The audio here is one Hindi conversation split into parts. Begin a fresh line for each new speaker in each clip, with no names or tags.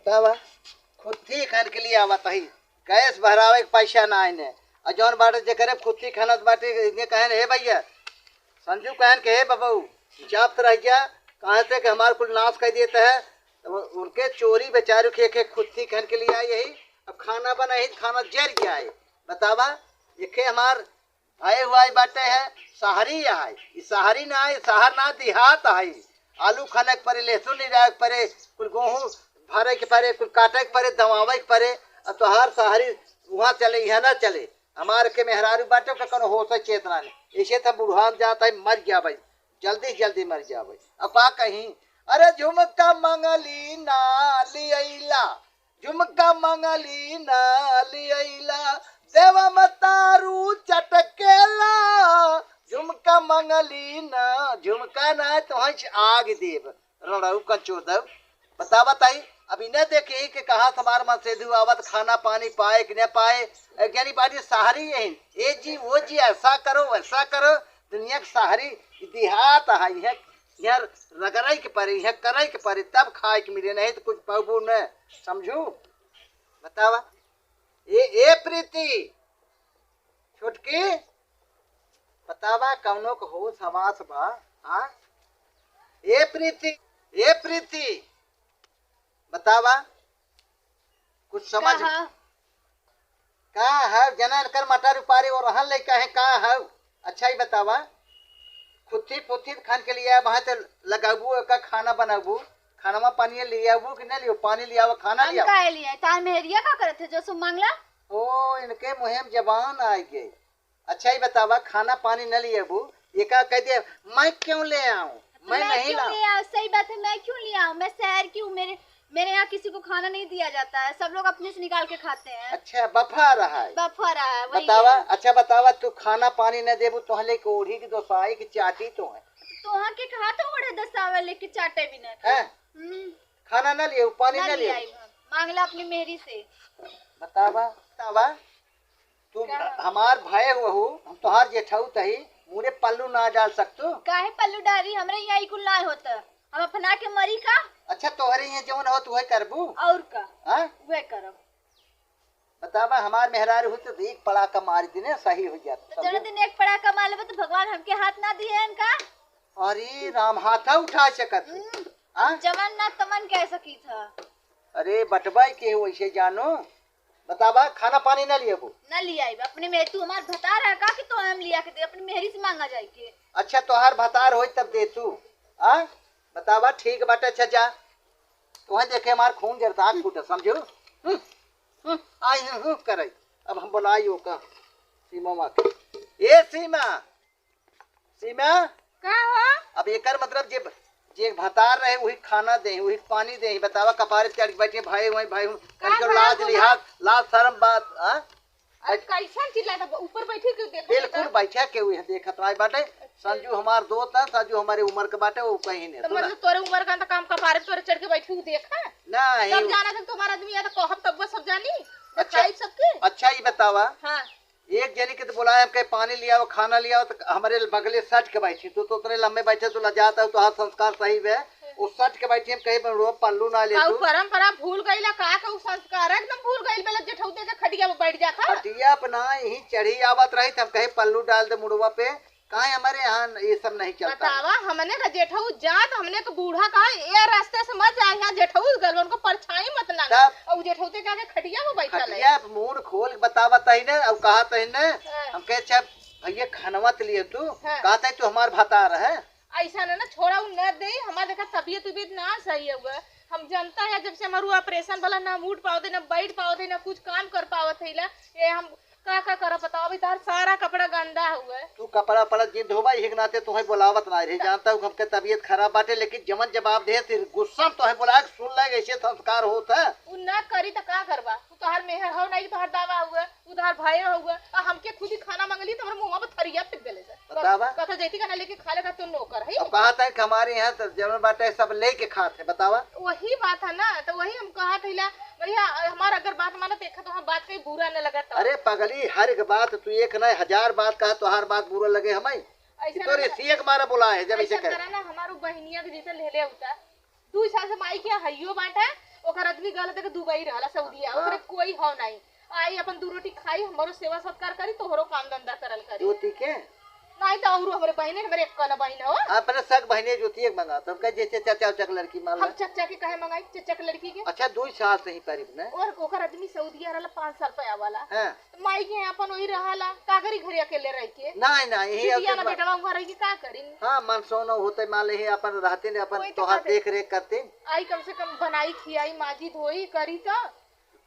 बतावा खुदी खान के लिए आवत ही गैस भरावे के पैसा ना आने और जौन बाटे जे करे खुदी खानत बाटे इने कहन हे भैया संजू कहन के हे बाबू जाप रह गया कहाँ से कि हमारे कुल नाश कर देते है तो उनके चोरी बेचारे के खुदी खान के लिए आई यही अब खाना बना ही खाना जर गया है बतावा ये हमार भाई हुआ बाटे है शहरी है ये शहरी ना है शहर ना देहात है आलू खाने के परे लहसुन ले जाए के परे कुल गेहूँ भरे के परे कुल काटे के परे दवावे के परे अब तो हर शहरी वहाँ चले यहाँ ना चले हमारे के मेहरारू बाटे का कौन हो चेतना नहीं ऐसे तो बुढ़ान जाता है मर गया भाई जल्दी जल्दी मर गया भाई अब का कहीं अरे झुमका मंगली ना लियला झुमका मंगली ना लियला देवा मतारू चटकेला झुमका मंगली ना झुमका ना तो आग देव रणऊ कंचोदव बता बताई अब इन्हें देखे कि कहा हमारे मन से आवत खाना पानी पाए कि न पाए ज्ञानी बाटी सहारी है ये जी वो जी ऐसा करो वैसा करो दुनिया की सहारी देहात है यहाँ रगड़ाई के परे यहाँ करे के परे तब खाए के मिले नहीं तो कुछ पाबू न समझू बतावा ए प्रीति छोटकी बतावा कौनो को होश हवास बा हाँ ए प्रीति बतावा कुछ समझ का है जना कर मटर उपारी और रहन ले कहे का है अच्छा ही बतावा खुदी पुथी खान के लिए वहां तो लगाबू का खाना बनाबू खाना में पानी ले आबू कि नहीं लियो पानी ले आओ खाना ले आओ
का लिए तार मेहरिया का करत थे जो सु मांगला
ओ इनके मुहिम जवान आ गए अच्छा ही बतावा खाना पानी न ले आबू ये का कह दे मैं क्यों ले आऊं मैं नहीं लाऊं
सही बात है मैं क्यों ले आऊं मैं शहर की हूँ मेरे यहाँ किसी को खाना नहीं दिया जाता है सब लोग अपने से निकाल के खाते हैं
अच्छा बफा रहा है वही बतावा है। अच्छा बतावा तू खाना पानी न देबू तो हले को ओढ़ी की दोसाई की चाटी तो है
तो वहाँ के कहा तो ओढ़े दसावे लेके चाटे भी न
है खाना न लिए पानी न लिए
मांगला अपनी मेहरी से
बतावा तू हमार भाई हुआ हम तोहार जेठाऊ तही मुरे पल्लू ना डाल सकतू
काहे पल्लू डाली हमरे यहाँ कुल ना होता हम अपना के मरी का
अच्छा तोहरे ये जवन हो तू है करबू
और का
हां
वे करब
बतावा हमार मेहरार हो तो एक पड़ा का मार दिने सही हो जाता
तो जन दिन एक पड़ा का मार ले तो भगवान हमके हाथ ना दिए हैं इनका
अरे राम हाथा उठा सकत
हां जवान ना तमन कह सकी था
अरे बटबाई के वैसे जानो बतावा खाना पानी ना लिया वो
ना लिया अपने में तू हमार बता रहा का कि तो हम लिया के दे अपनी मेहरी से मांगा जाए के
अच्छा तोहार भतार होई तब दे तू हां बतावा ठीक बाटे अच्छा जा तुहे देखे हमार खून जरता फूट समझो आई हूं करे अब हम बुलाइयो का सीमा मा ए सीमा
का हो
अब एकर मतलब जे भतार रहे वही खाना दे वही पानी दे बतावा कपारे चढ़ बैठे भाई कर लाज लिहाज लाज शर्म बात हां
कैसा चिल्लाता ऊपर बैठे के देख
बिल्कुल बैठा के हुए देखत रहा बाटे संजू हमार दोस्त है संजू हमारे उम्र के बाटे वो कहीं नहीं
तो मतलब तोरे उम्र का काम कपारे तोरे चढ़ के बैठे के देखा
नहीं
सब जाना था तुम्हारा आदमी या तो कहब तब वो सब जानी अच्छा सबके
अच्छा ही बतावा
हां
एक जनी के तो बुलाया हम कहीं पानी लिया हो खाना लिया तो हमारे बगले सट के बैठी तू तो उतने लंबे बैठे तो लजाता तो हाथ संस्कार सही है वो सट के बैठी हम कहीं रो पल्लू ना ले तू
परंपरा भूल गईला का संस्कार एकदम भूल गईल बेला जेठौते के खटिया पे बैठ जाता
खटिया अपना यही चढ़ी आवत रही हम कहीं पल्लू डाल दे मुड़वा पे कहाँ हमारे यहाँ ये सब नहीं चलता
बतावा हमने का जेठऊ जात हमने का बूढ़ा कहा ये रास्ते से मत जाए यहाँ जेठऊ गल उनको परछाई मत ना और जेठौते के खटिया में बैठा
खटिया मुंह खोल बतावा तही ने अब कहा तही ने हम कहे अच्छा भैया खानवा के लिए तू कहता है तू हमार भतार है
ऐसा ना छोड़ा न दे हमारा देखा तबीयत उबीयत ना सही हुआ हम जनता है जब से हमारा ऑपरेशन वाला ना उठ पाओ थे ना बैठ पाओ थे ना कुछ काम कर पाओ थे ये हम का करा बताओ अभी तार सारा कपड़ा गंदा हुआ है
तू कपड़ा पड़ा जिन धोबा ही नाते तुम्हें बुलावत ना रही जानता हूँ हमके तबीयत खराब बाटे लेकिन जमन जवाब दे फिर गुस्सा तो बुला सुन ले ऐसे संस्कार होता है
उ ना करी तो का करबा तू तोहर मेहर हो नहीं तोहर दावा हुआ उधार भाई हुआ हमके खुद ही खाना मांगली तो हमर मुंह में थरिया पिट गेले से
बतावा
कथा जैती का ना लेके खा ले का तू नौकर है
अब कहा था कि हमारे यहाँ तो जमन बाटे सब लेके खाते बतावा
वही बात है ना तो वही हम कहा था भैया हमारा अगर बात माना देखा तो हम बात कहीं बुरा न लगा
अरे पगली हर एक बात तू एक नहीं 1000 बात कहा तो हर बात बुरा लगे हमें तो रेसिया के मारा बुला है जब ऐसे
करा ना हमारो बहनिया के जैसे ले ले होता 2 साल से माई के हइयो बाटा ओकर आदमी गलत है कि दुबई रहला सऊदीया ओकरे कोई हो नहीं आई अपन दू रोटी खाई हमरो सेवा सत्कार करी तोहरो काम धंधा करल करी
ज्योति के
नहीं तो और हमरे बहने हमरे एक कना बहन हो
अपने सग बहने ज्योति एक मंगा तब कह जैसे चाचा उचा के लड़की मान
हम
ला
चचा के कहे मंगाई चचा के लड़की के
अच्छा 2 साल से ही करीब ने
और ओकर आदमी सऊदीया रहला 5 साल पे आवाला
हां
माई के अपन वही रहला का करी घरे अकेले रह के
नहीं नहीं यही
बिटिया ना बेटा घर रह के का करी
हां मनसोन होते मान ले अपन रहते ने अपन तोहार देख रेख करते
आई कम से कम बनाई खियाई माजी धोई करी तो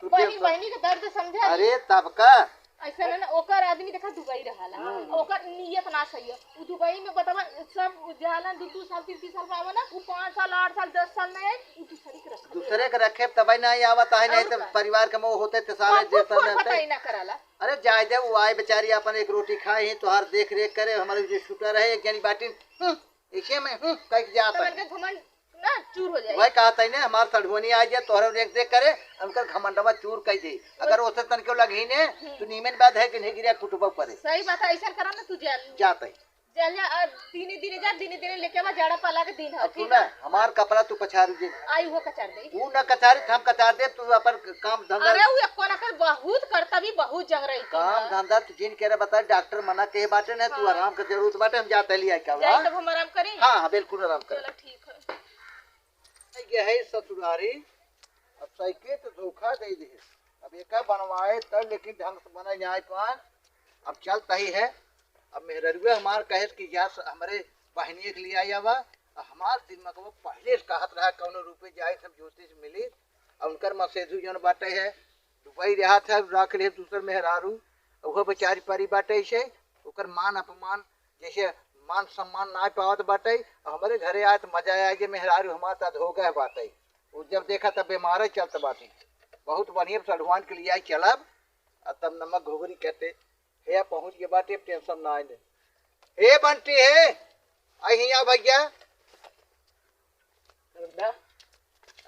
बहनी के दर्द समझा
अरे तब का
ऐसा ना ओकर आदमी देखा दुबई रहला ओकर नियत ना सही है उ दुबई में बतावा सब जाला 2 साल 3 साल पावा ना उ 5 साल 8 साल 10 साल में उ
दूसरे के रखे तब नहीं आवत है नहीं तो परिवार के मोह होते तो साले जैसा
पता ही ना कराला
अरे जाय दे वो आए बेचारी अपन एक रोटी खाए ही तोहार देख रेख करे हमारे जो शूटर है एक यानी बाटी ऐसे में कह जाता है
घमंड ना चूर हो जाए
वही कहता है ना हमार सड़वनी आ जाए तोहर देख देख करे उनका घमंडवा चूर कह दे अगर ओसे तन क्यों लगी ने तो नीमन बात है कि नहीं गिरा कुटुबा पड़े
सही बात है ऐसा करा ना तू
जाता है
जल जा दिने दिने लेके बा जाड़ा पाला के दिन है
ठीक है हमार कपड़ा तू पछारू जे
आई हो कचार दे
तू ना कचारी हम कचार दे तू अपन काम धंधा
अरे वो एको ना कर बहुत करता भी बहुत जंग रही
काम धंधा तू जिन कह रहा बता डॉक्टर मना के बाटे ना तू आराम कर जरूरत बाटे हम जाते लिया क्या
जाए तब हम आराम करें
हां बिल्कुल आराम कर
चलो ठीक है
ये है ससुरारी अब साइकिल तो धोखा दे दे अब एक बनवाए तब लेकिन ढंग से बना जाए पान अब चलता ही है अब मेहररुआ हमार कहे कि या हमारे बहनिए के लिए आया हुआ हमार दिमाग में पहले से कहत रहा कौन रुपये जाए सब ज्योतिष मिली और उनकर मसेजू जन बाटे है दुबई रहा था रख ले दूसर मेहरारू वो बेचारी परी बाटे से ओकर मान अपमान जैसे मान सम्मान ना पावत बाटे हमारे घरे आए तो मजा आया कि मेहरारू हमारे साथ हो गए बाटे वो जब देखा तब बीमार चलते बाटे बहुत बढ़िया सड़वान के लिए आई चलब और तब नमक घोगरी कहते हे पहुंच गए बाटे टेंशन ना आए हे बंटी है आई यहाँ भैया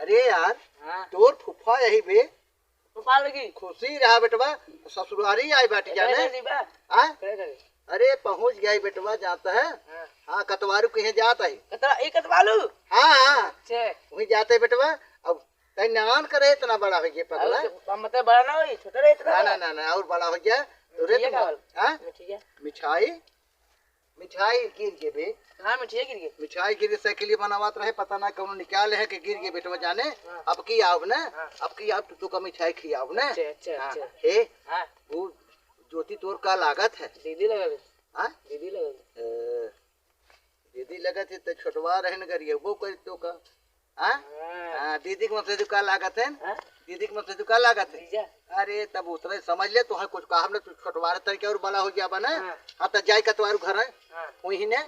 अरे यार तोर फुफा यही बे
फुफा लगी
खुशी रहा बेटवा ससुरारी आई बाटी जाने अरे पहुंच गया बेटवा जाता है हाँ कतवारू कहीं जाता है
कतवालू
हाँ हाँ वही जाते है बेटवा अब तय नान करे इतना बड़ा हो गया पगला
मतलब बड़ा ना हो छोटा रहे इतना
ना ना ना और बड़ा हो गया मिठाई मिठाई गिर गए बे
हाँ मिठाई गिर गई
मिठाई गिर साइकिल बनावत रहे पता ना कौन निकाल है कि गिर गए बेटवा जाने अब की आव ना अब की आव तू का मिठाई खियाव ना हे वो ज्योति तोर का लागत है
दीदी लगल
हाँ
दीदी लगल
दीदी लगत है तो छोटवा रहन करिए वो कर तो का हाँ दीदी के मतलब का लागत है दीदी के मतलब का लागत है अरे तब उतरे समझ ले तो है कुछ कहा हमने छोटवार तरीके और बड़ा हो गया बना हाँ तो जाए कतवारू घर है वही ने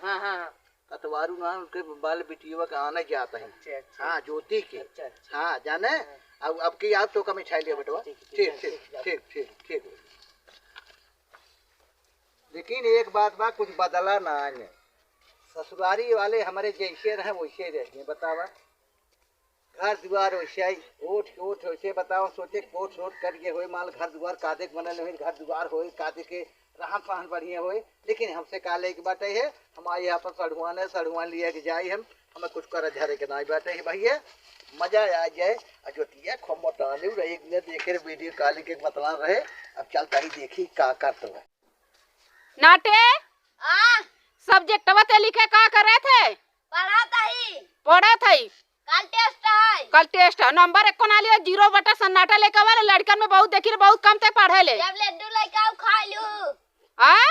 कतवारू ना उनके बाल बिटिया का आना जाता है हाँ ज्योति के हाँ जाने अब की आप तो का मिठाई लिया बेटवा ठीक ठीक ठीक ठीक ठीक लेकिन एक बात कुछ बदला ना है ससुरारी वाले हमारे जैसे रहे वैसे रहे बतावा घर द्वार वैसे ओठ वैसे बताओ सोचे कोट सोट करके हो माल घर द्वार कादे के बनल हो घर द्वार हो कादे के रहन सहन बढ़िया हो लेकिन हमसे काले की बात है हमारे यहाँ पर सड़ुआन लिया के जाए हम हमें कुछ कर झरे के ना बात है भैया मजा आ जाए अजोतिया खम्बो टालू रहे एक मिनट देखे वीडियो काली के बतला रहे अब चलता ही देखी का करते हुए
नाटे सब्जेक्टवा ते लिखे का करे थे पढ़ा थई कल टेस्ट है नंबर एको ना लिया 0 बटा सन्नाटा लेके वाले लड़कन में बहुत देखी बहुत कम तक पढ़े ले
जब लड्डू लेके आऊ खा लू
हां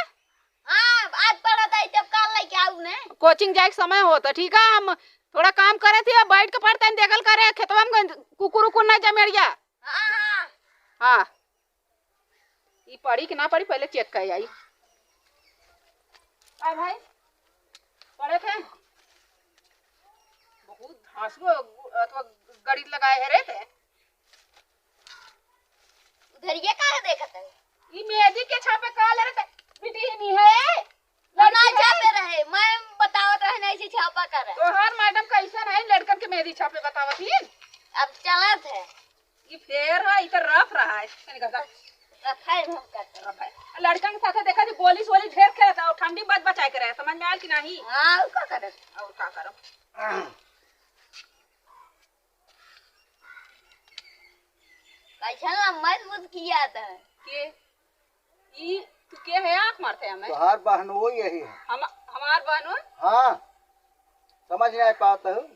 आज पढ़ा था तब कल लेके आऊ ने
कोचिंग जाए के समय होता ठीक है हम थोड़ा काम करे थे बैठ के पढ़ते देखल करे खेतवा में कुकुर उकुर ना जमेड़िया हां ई पढ़ी कि ना पढ़ी पहले चेक कर आई आ भाई पढ़े थे बहुत घासो अथवा गड़ी लगाए है रे थे
उधर ये का देखत है
ई मेहंदी के छापे का ले रे बेटी नहीं है
ना छापे रहे मैं बतावत रहे नहीं से छापा कर
तो हर मैडम कैसा है लड़कन के मेहंदी छापे बतावत ही
अब चलत है
ये फेर है इधर रफ रहा है मैंने कहा
रफाई हम करते
रफाई लड़कन के साथ देखा जी गोली सोली ढेर खेलता और ठंडी बात बचाए के रहे समझ में आल कि नहीं
हां का करे
और का करो
कैसा ना मजबूत किया था।
के ई तू के है आंख मारते हमें
तुहार बहन वो यही है।
हम हमार बहन
हाँ समझ नहीं पाता हूँ,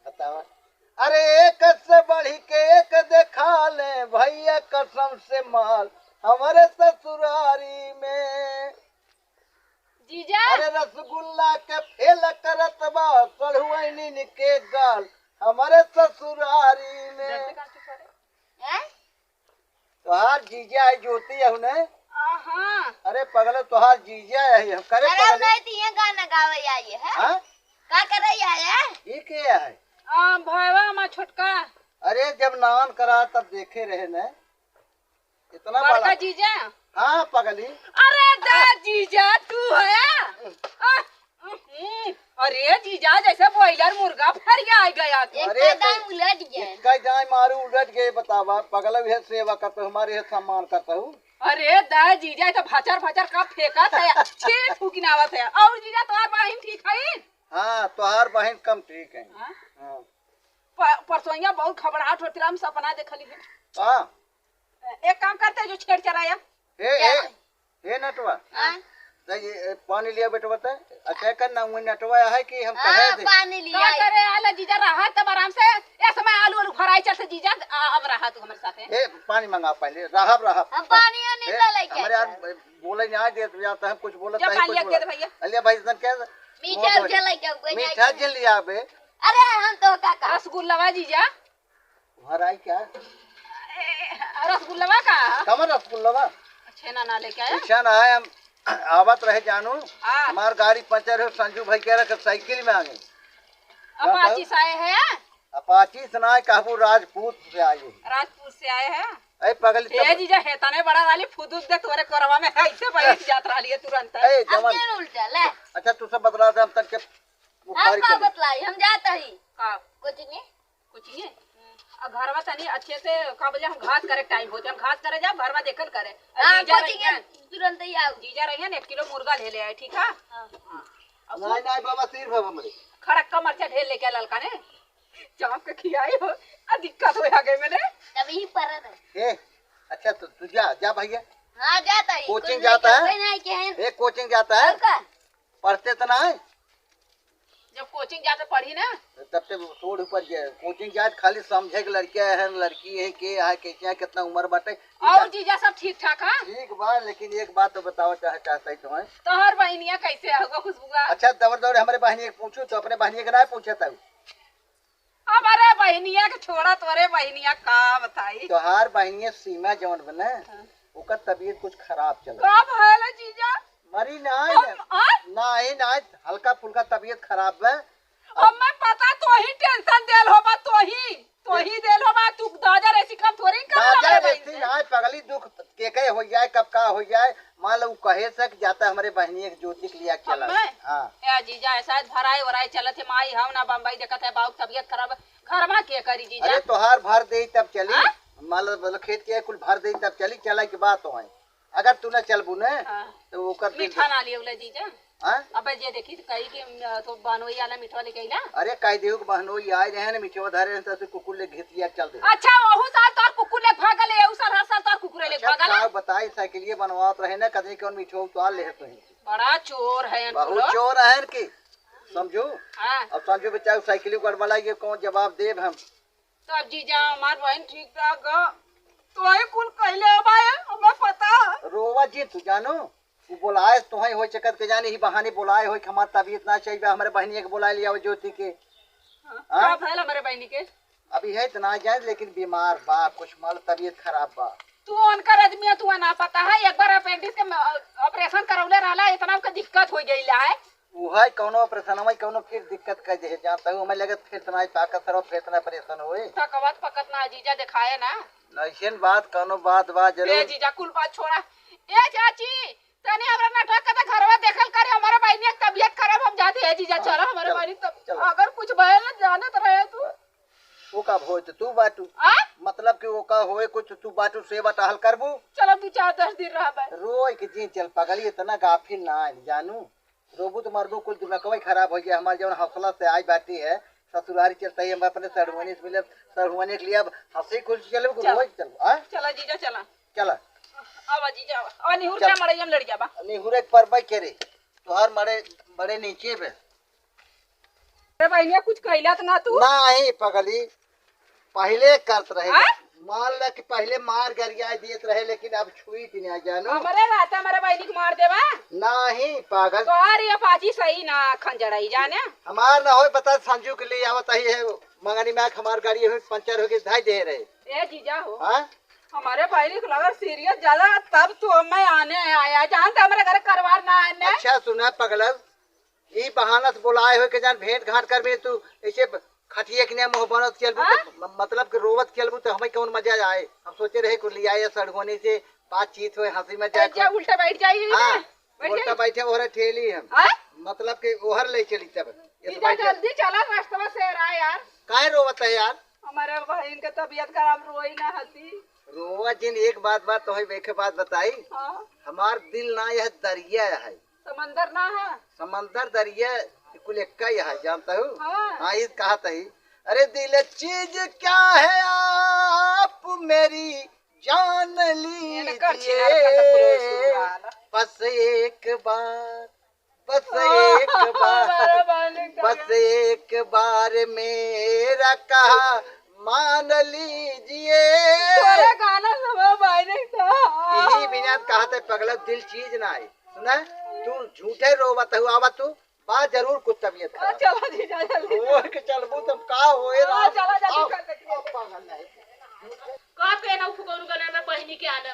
बताओ। अरे एक से बढ़ी के एक देखा ले भैया कसम से माल हमारे ससुरारी में।
जीजा
अरे रसगुल्ला के फेल करत बा सड़ुआइनी के गाल हमारे ससुरारी में।
हैं?
तुहार जीजा है ज्योति है ने।
हाँ
अरे पगले तुहार जीजा है हम करे
अरे
पगले।
नहीं थी ये गाना गावे आई है।
हाँ
का कर रही है?
ये क्या है?
भैया हमार छोटका
अरे जब नान करा तब देखे रहे न इतना
बड़का
बड़ा।
जीजा।
हाँ पगली।
अरे दा जीजा तू है अरे जीजा जैसे बॉयलर मुर्गा फरिया आ गया तू।
एक
अरे
कदम उलट गया।
कई जाए मारू उलट गए बतावा पगल भी सेवा करता हूँ हमारे सम्मान करता हूँ।
अरे दा जीजा तो भचर भचर का फेंका था छे फूकिनावत है और जीजा तुम्हार बहन ठीक है।
हाँ तुहार बहन कम ठीक है।
हाँ?
हाँ
परसोइया बहुत घबराहट होती हम सपना देखली है।
हाँ
एक काम करते हैं जो छेड़ चराया
हे नटवा
हाँ?
तो ये पानी लिया बेटा बता। अच्छा करना वो नटवा है कि हम कहे
हाँ,
दे।
पानी लिया।
का करे आला जीजा रहा तब आराम से ए समय आलू आलू भराई चलते जीजा अब रहा तू हमारे साथ है।
हे पानी मंगा पहले राहब राहब।
हम पानी नहीं
हे,
डाला क्या?
हमारे यार बोले नहीं दे जाता है कुछ बोलता
जब
है
पानी
कुछ
लिया के दे
बोला।
भैया।
अलिया भाई इधर क्या
मीठा उठा लगा कोई नहीं।
मीठा जल लिया बे।
अरे हम तो काका
रसगुल्ला जीजा
हराई क्या
रसगुल्ला का
कमर रसगुल्ला
छेना ना लेके आया।
पूछा ना है हम आवत रहे जानू
हाँ।
हमार गाड़ी पंचर है संजू भाई कह रहा साइकिल में आ गए।
अपाची से आए हैं
अपाची सुनाए कहबू राजपूत से आए।
राजपुर से आए हैं।
ऐ पगली
ए जीजा हेता ने बड़ा वाली फुदुस दे तोरे करवा में ऐसे बैठ जात रही है तुरंत।
ऐ
हम
जवान
क्यों उल्टा ले?
अच्छा तू सब बतला दे हम तक के
हम
बुखारी
का
कर
बतलाई हम जाता ही
का
कुछ नहीं।
कुछ नहीं घर में तनी अच्छे से का बोले हम घास करे टाइम होते हम घास करे जा घर में देखल करे।
हाँ
जीजा
कुछ
रहिए
नहीं तुरंत ही आओ।
जीजा रहिए 1 किलो मुर्गा ले ले आए ठीक है।
नहीं नहीं बाबा सिर बाबा हमरे
खड़क्का मरचा ढेर लेके ललका ने चाप के खियाई हो दिक्कत हो गई मैंने।
तभी पर है।
ए अच्छा तो तू जा जा भैया।
हाँ जाता ही
कोचिंग
कुछ
जाता
नहीं,
है?
कोई नहीं के हैं।
एक कोचिंग जाता है
का
पढ़ते तो ना है
जब कोचिंग जाके पढ़ी ना
तब से छोड़ ऊपर जाए कोचिंग जाए खाली समझे कि लड़कियां है लड़की है के है कैसे है कितना उम्र बाटे।
और जीजा सब ठीक ठाक है।
ठीक बा लेकिन एक बात तो बताओ चाहता है तुम्हें।
तोहर बहनिया कैसे होगा खुशबुआ।
अच्छा दौड़ दौड़ हमारे बहनी के पूछू तो अपने बहनी के ना पूछा था।
हमारे बहनिया के छोड़ा तोरे बहनिया का बताई
तोहार बहनी सीमा जौन बने ओकर तबीयत कुछ खराब चल
कब है जीजा
मरी ना ना हल्का फुल्का तबीयत खराब है।
अब मैं पता तो ही टेंशन देल होबा तो ही देल होबा तू दादर ऐसी कम थोड़ी कर
राजा रहती ना पगली दुख के हो जाए कब का हो जाए मान लो कहे सक जाता हमारे बहनी एक ज्योति के लिया चला। हाँ
ए जीजा ऐसा भराई वराई चलत है माई हम ना बम्बई देखत है बाऊ तबीयत खराब घर में के करी जीजा।
अरे तोहार भर दे तब चली
हाँ?
मान लो खेत के कुल भर दे तब चली चला की बात हो अगर तू न चलबू न
हाँ।
तो ओकर
मीठा ना लियो ले जीजा।
हाँ?
अबे जे देखी तो कही कि तो बनोई वाला मीठा लेके आइला।
अरे कह देहु के बहनो आए रहे न मिठवा धरे त से कुकुर ले घेत लिया चल दे।
अच्छा ओहू साल तोर कुकुर ले भागल है ओहू साल हर साल तोर कुकुर ले
अच्छा
भागल है।
का बताई साइकिलिए बनवात रहे न कदे कौन मिठवा उतार ले तो
बड़ा चोर है
बहुत चोर है की समझो।
हां
अब समझो बच्चा साइकिल गड़बड़ा ये कौन जवाब देब हम।
तब जीजा हमार बहन ठीक ठाक तो ही कुल कहले अबाय हमें पता
रोवा जी तू जानो वो बोलाए तुहे हो चकत के जाने ही बहाने बोलाए हो कि हमार तबीयत ना चाहिए हमारे बहनी के बुला लिया ज्योति के।
का भइल हमारे बहनी के
अभी है तो ना जाए लेकिन बीमार बा कुछ माल तबीयत खराब बा।
तू उनकर आदमी तू ना पता है एक बार अपेंडिक्स के ऑपरेशन करौले रहला इतना का दिक्कत हो गई है
वो है कोनो ऑपरेशन में कोनो फिर दिक्कत कर दे जानता हूं हमें लगे फिर इतना ताकत सरो फिर इतना परेशान होए
थकवत पकत ना जीजा दिखाए ना
नैशन बात कोनो बात बा
ए
जरूर।
जीजा कुल बात छोड़ा ए चाची तनी हमरा नाटक का घरवा देखल करे हमारे बहनी की तबीयत खराब हम जाते है जीजा चलो हमारे
चलो,
बहनी तब
चलो।
अगर कुछ भयल ना जानत रहे तू
वो का होए तो तू बाटू
आ
मतलब कि वो का होए कुछ तू बाटू से बटाहल करबू
चलो 2-4-10 दिन रह बे
रोए के जी चल पगली इतना गाफिल ना है जानू रोबू तो मरबू कुल दिमाग खराब हो गया हमारे जवन हौसला से आज बाटी है ससुरारी चलता है हम अपने सरहुआनी से मिले सरहुआनी के लिए अब हंसी खुशी चलो रोज चलो आ
चला जीजा चला
चला
आवा जीजा और निहुर क्या मड़ई हम लड़ जाबा
निहुरे पर बाई करे तोहार मरे बड़े नीचे पे
अरे बहनिया कुछ कहला तो ना तू
नहीं पगली पहले करत रहे
आ?
मान ल कि पहले मार गरिया देत रहे लेकिन अब छुई थी ना जानो
हमारे राता हमारे बहनी को मार देवा
नहीं पागल
तो यार ये पाची सही ना खंजड़ाई जाने
हमार ना हो बता संजू के लिए आवत ही है मंगनी में हमार गाड़ी हो पंचर हो के धाई दे रहे
ए जीजा हो
हाँ
हमारे बहनी को लगा सीरियस ज्यादा तब तो मैं आने आया जानते हमारे घर करवार ना आने
अच्छा सुना पगलल ई बहाना से बुलाए हो के जान भेंट घाट कर भी तू ऐसे खटिए के मुंह बनत चलबू तो मतलब कि रोवत चलबू तो हमें कौन मजा आए हम सोचे रहे को लिया या सड़गोनी से बातचीत हो हंसी में
क्या
जाए
उल्टा बैठ जाइए
हाँ उल्टा बैठे ओहरे ठेली हम मतलब कि ओहर ले चली तब
जीजा जल्दी चला रास्ता से रहा यार
काहे रोवत है यार
हमारे बहन के तबीयत खराब रोई ना हंसी
रोवा जिन एक बात तो है एक बात बताई
हाँ
हमार दिल ना यह दरिया है
समंदर ना है
समंदर दरिया कुल एक ही है जानता हूँ
हाँ।
हाँ ये कहा था ही अरे दिल चीज क्या है आप मेरी जान लीजिए बस एक बार बस एक बार मेरा कहा मान लीजिए
गाना सब बहने
यही बिना कहा था पगला दिल चीज ना है सुना तू झूठे रोवत हुआ आवा तू बात जरूर कुछ तबीयत खराब
चलो जीजा जल्दी
ओए के चलबू तुम का होए
चलो जल्दी कर दे
का के ना फुकौर गले में बहनी के आने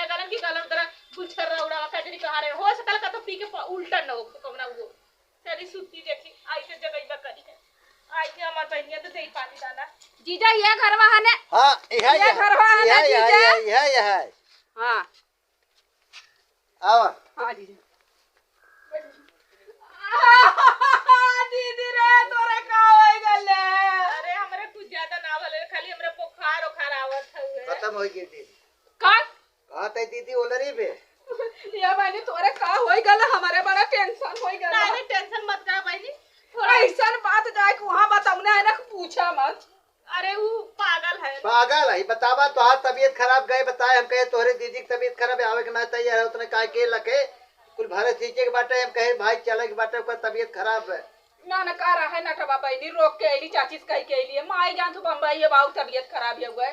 गलन की गलन तरह गुछर रौड़ा कजरी कहा रहे हो सकल का तो पी के उल्टा न हो कमना वो तेरी सुत्ती देखी आई के जगह करी है आई के हमार बहनिया तो देई पानी दाना
जीजा ये घरवा है ने
हां यह
घरवा है ना जीजा
यह
हां
आवा
हां जीजा दीदी रे तोरे का होई गले
अरे हमरे कुछ ज्यादा ना भले खाली हमरे बुखार आवत हुए
खत्म हो गई थी
का
कहा था दीदी ओलरी पे
ये बहनी तोरे का होई गले हमारे बड़ा टेंशन होई गले
नहीं टेंशन मत कर बहनी
थोड़ा ऐसा बात जाए कि वहां बताऊने है ना पूछा मत
अरे वो पागल है
बतावा तो हाथ तबीयत खराब गए बताए हम कहे तोहरे दीदी की तबीयत खराब आवे के ना तैयार है उतने काहे के लके कुल भारत सीखे के बाटे हम कहे भाई चले के बाटे ओकर तबीयत खराब है
ना न का रहा है ना टबा बहनी रोक के आईली चाची कही के आईली माई जान तू बम्बई है बाऊ तबीयत खराब है हुआ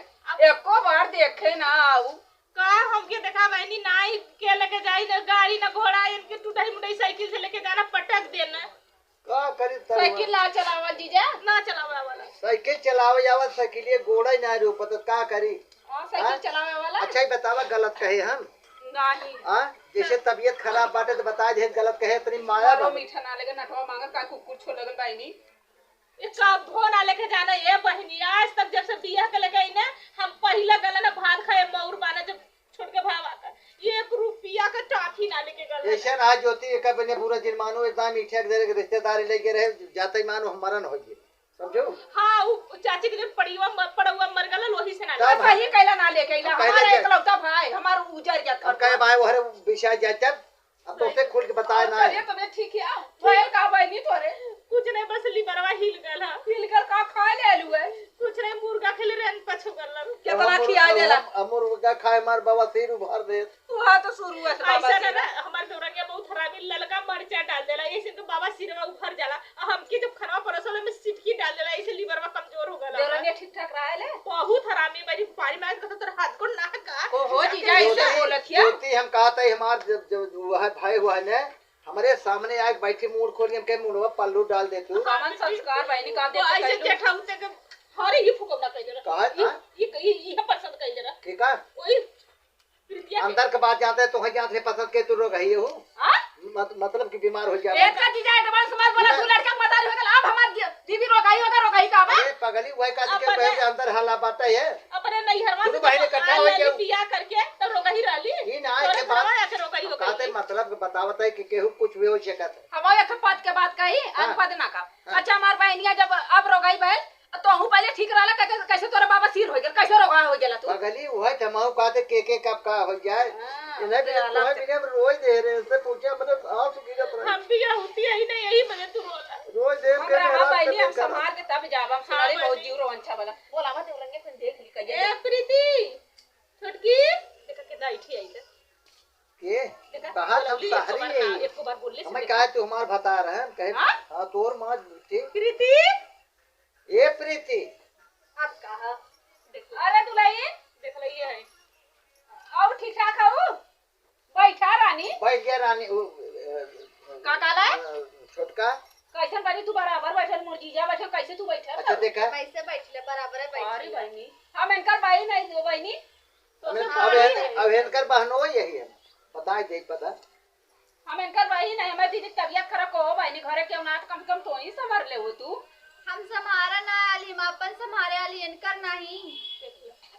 एको बार देखे ना आऊ
का हमके देखा बहनी नाई के लेके जाई ना गाड़ी ना घोड़ा इनके टूटाई मुटाई साइकिल से लेके जाना पटक देना
का करी
साइकिल ला चलावा जीजा
ना चलावे वाला
साइकिल चलावे जावा साइकिल गोड़ा ही ना रूप तो का करी
हां साइकिल चलावे वाला
अच्छा ही बतावा गलत कहे हम
नहीं
हां जैसे तबीयत खराब बाटे तो बता दे गलत कहे इतनी माया
मारो मीठा ना लगे नटवा मांगा का कुकुर छो लगन बहनी
ये कब भोना लेके जाना ये बहनी आज तक जब से बियाह के लेके आई ना हम पहला गला ना भात खाए मौर बाना जब छोड़ के भाव आता एक रुपया का टाफी ना लेके गला
ऐसा ना ज्योति एक बने पूरा दिन मानो एकदम मीठे के रिश्तेदारी लेके रहे जाते ही मानो मरण हो गए समझो
हां वो चाची के दिन पड़ुआ मर गला लोही से ना
का
सही कैला ना लेके आइला हमारा एकलौता भाई हमार उजर जात
अब कहे भाई वहरे विषय जाए अब तो उसे खुल के बताए ना
ये तबीयत ठीक है भयल का बहनी तोरे
कुछ नहीं बस लिबरवा हिल गला
हिलकर का खा ले लुए
कुछ नहीं मुर्गा खेले रे पछो गला
कितना खिया देला
अमर का खाए मार बाबा सिर उभर दे
तू हां तो शुरू है बाबा
ऐसा ना हमार दौरंगिया बहुत हरामी ललका मरचा डाल देला ऐसे तो बाबा सिरवा उभर जाला हमके जब खाना परसों में सिटकी डाल देला ऐसे लिबरवा कमजोर हो गला
दौरंगिया ठीक ठाक रहा ले
बहुत हरामी मेरी पानी में कहता तेरा हाथ को ना का
ओ हो जीजा ऐसे बोलत है
ज्योति हम कहा था हमार जब वह भाई हुआ ने हमारे सामने आके बैठी मूड खोल के मुड़वा पल्लू डाल दे तू
सामान संस्कार बहनी का दे
ऐसे जेठा उते के हरे ये फुकम ना कह जरा
कहा
ये पसंद कह जरा
ठीक है
ओए प्रीतिया
अंदर के बात जाते तो है से पसंद के तू रोग है हो
हां
मतलब कि बीमार हो जाए
एक का जीजा एडवांस समाज बोला तू लड़का मदार हो गल अब हमार दीदी रोगाई का बा
अरे पगली वही का के अंदर हल्ला बात है
अपने नहीं हरवा
दोनों बहन इकट्ठा हो गए
बियाह करके तब रोगा ही रहली
ई ना के बात
आके रोगा ही हो
कहते मतलब बतावत है कि केहू कुछ भी हो सकत
हमारे एक पद के बात कही अनपद ना का अच्छा हमार बहनिया जब अब रोगाई बहल तो हूं पहले ठीक रहला कैसे तोरा बाबा सिर हो गेल कैसे रोगा हो गेला तू
पगली वही तमाऊ कहते के कब का हो जाए इन्हें भी तुम्हें भी हम रोज दे रहे से पूछे मतलब आओ सुखी का तरह
हम भी यहाँ होती है ही नहीं यही मजे तू रोला
रोज दे
हम
के
रहा
मेरा
पहले हम
तबीयत खराब।
संभाल के तब जाब हम सारे बहुत जीव रो अच्छा वाला बोला मत उलंगे फिर देख ली कहिए
ए प्रीति छोटकी देखा के दाइठी आई
के बाहर हम शहरी है
एक बार बोल ले
हमें कहा तू हमार बता रहे हैं कहे हां तोर मां ठीक
प्रीति
ए प्रीति
अब कहा
देख
अरे दुलाई
देख ले ये है
और ठीक ठाक हो बैठा रानी
बैठ गया रानी
का काला
छोटका
कैसे बनी तू बराबर बैठल मोर जीजा बैठल कैसे तू बैठल
अच्छा देखा
वैसे बैठले बराबर है
अरे
बैठले
बहनी हम इनकर भाई नहीं दो बहनी
अब इनकर बहनों यही है पता है देख पता
हम इनकर भाई नहीं हमारी दीदी तबियत खराब हो बहनी घरे क्यों ना कम से कम तो ही संभाल ले हो तू
हम सम्हारा ना आली हम अपन सम्हारे आली इनकर नहीं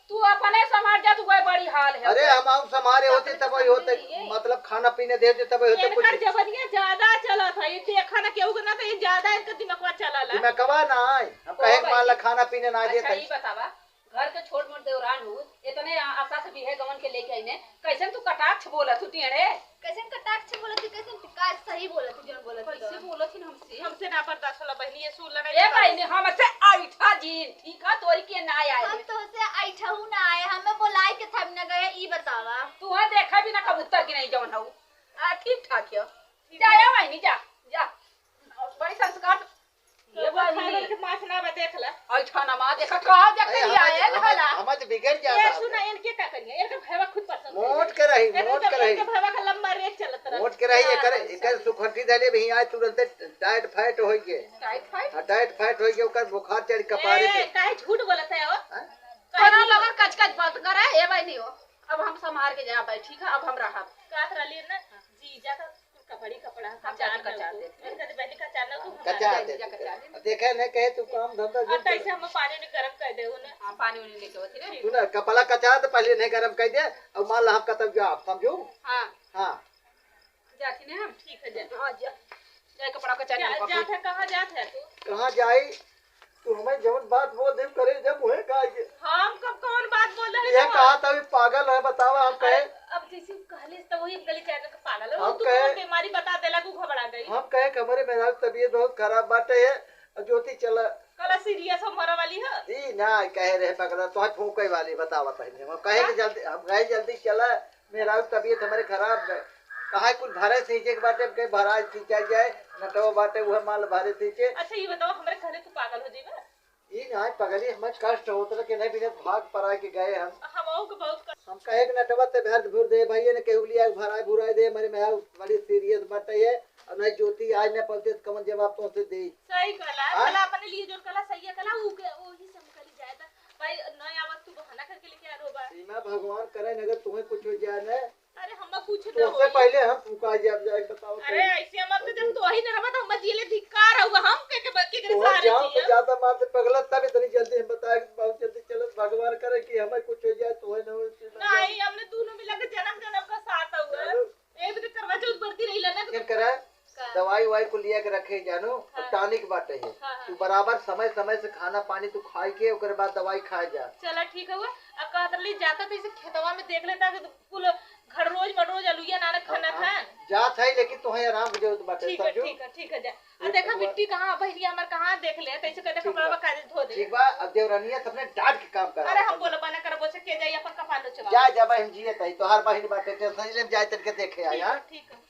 तू अपने संभाल जा तू कोई बड़ी हाल है
अरे हम हमारे होते तब वही होते मतलब खाना पीने देते तब होते कुछ
इनकर जबनिया ज्यादा चला था ये देखा ना केहू ना तो ये ज्यादा इनका दिमागवा चला
मैं कवा ना आए हम कहे
भाई।
मान ला खाना पीने ना
अच्छा
देते
ये बतावा घर के छोट मोट देवरान हो इतने आशा से बिहे गमन के लेके आईने कैसे तू कटाक्ष बोला तू टेढ़े
कैसे कटाक्ष बोलत थी कैसे काज सही बोलत थी जन बोलत थी
कैसे बोला थी हमसे
हमसे ना बर्दाश्त होला बहनी ये सुन लगा
ए भाई ने हमसे आइठा जी ठीक है तोरी के ना आए
हम तो से ऐठहू ना आए हमें बुलाए के थम न गए ई बतावा
तू हां देखा भी ना कबूतर की नहीं जवन हूं ठीक ठाक है जाया भाई नहीं जा जा बड़ी संस्कार ये
खाइल के
भाई
मास ना बा देख ला
आइठा ना मा देखा कहा देख लिया है हला
हम तो बिगड़
ये
जाता
सुना इनके का करिए इनका भैया खुद पसंद
मोट के रही मोट के रही
इनके भैया का लंबा रेस चलत रहा
मोट के रही एकर सुखंठी धले भी आज तुरंत टाइट फाइट होई के
टाइट फाइट
टाइट फाइट होई के ओकर बुखार चढ़ कपारे पे
काहे झूठ बोलत है हो
तोरा लोगन कच कच बात करे ए भाई नहीं हो अब हम संभाल के जा भाई ठीक है अब हम रहा
कात रली ना जीजा का कपड़ी कपड़ा
हम जाके कचार दे
इनका बहनी का चार ना तू
कचा दे
जा कचार दे
देखा नहीं कहे तू काम धंधा
और तैसे हम पानी में गरम कर दे उन्हें
हां पानी उनी लेके होती रे
तू ना कपड़ा कचा तो पहले नहीं गरम कर दे और मान ला हम कतब जा समझू
हां
हां
जाती ने हम
ठीक है जा
हां जा जा कपड़ा कचार
जा था कहां जात है तू
कहां जाई तू हमें जवन बात बोल दे करे जब मुहे का
हम कब कौन बात बोल रहे
ये कहा था भी पागल है बतावा हम कहे
अब जैसे कहले तो वही गली जाकर के पागल है
हम
तू
कहे-
कौन बीमारी बता देला तू घबरा गई
हम कहे कि हमारे मेरा तबीयत बहुत खराब बाटे है और ज्योति चला
कल सीरियस हो मरे वाली है
ई ना कहे रहे पगला तो फूके वाली बतावा पहले हम कहे कि जल्दी हम गए जल्दी चला मेरा तबीयत हमारे खराब है कहा कुछ भरे सींचे के बाटे के भरा सींचा जाए नटवा बाटे वह माल भरे सींचे
अच्छा ये बताओ हमारे कहले तू पागल हो जीवा
ई ना पगली हमें कष्ट होता कि नहीं बिना भाग परा के गए
हम आओ के बहुत
हम कहे कि नटवा ते भर भूर दे भैया ने केहू लिया भरा भुराई दे मेरे में बड़ी सीरियस बाटे है और नहीं ज्योति आज न पलते कमन जवाब तो से दे
सही कला
हाँ?
कला अपने लिए जो कला सही है कला वो के वो ही समकली जाएगा भाई नया आवत तू बहाना करके लेके आ रोबा
सीमा भगवान करे अगर तुम्हें कुछ हो जाए ना
अरे हम कुछ
तो
ना
उससे
होई।
पहले हम फूका जाए बताओ
अरे ऐसे हम तो जब तो ही ना रहा हम जिले धिक्कार होगा हम के बच्चे के
तो
सहारे
जान तो
जिए
ज्यादा मार से पगला तब इतनी जल्दी हम बताया कि बहुत जल्दी चलो भगवान करे कि हमें कुछ हो जाए तो है ना
नहीं हमने दोनों मिला के जन्म जन्म का साथ हुआ एक भी करवा चौथ बढ़ती रही ना
क्या करे दवाई वाई को लिया के रखे जानो और टॉनिक बाटे है तू बराबर समय समय से खाना पानी तू खाई के ओकर बाद दवाई खाए जा
चला ठीक है वो अब कहत रही जाता तो इसे खेतवा में देख लेता कि कुल घर रोज अलुइया नाना खाना खान
जात है लेकिन तुम्हें आराम की जरूरत बाटे
ठीक है
समझो
ठीक है ठीक है जा अब देखा मिट्टी कहाँ बहरिया हमार कहाँ देख ले तैसे कहते कपड़ा में काजे धो दे
ठीक बा अब देवरानिया सबने डांट के काम करा
अरे हम बोला बना कर बोसे के जाई अपन कपालो चबा
जा जा बहन जी तई तोहार बहन बाटे टेंशन ले जाए तक देखे आया
ठीक है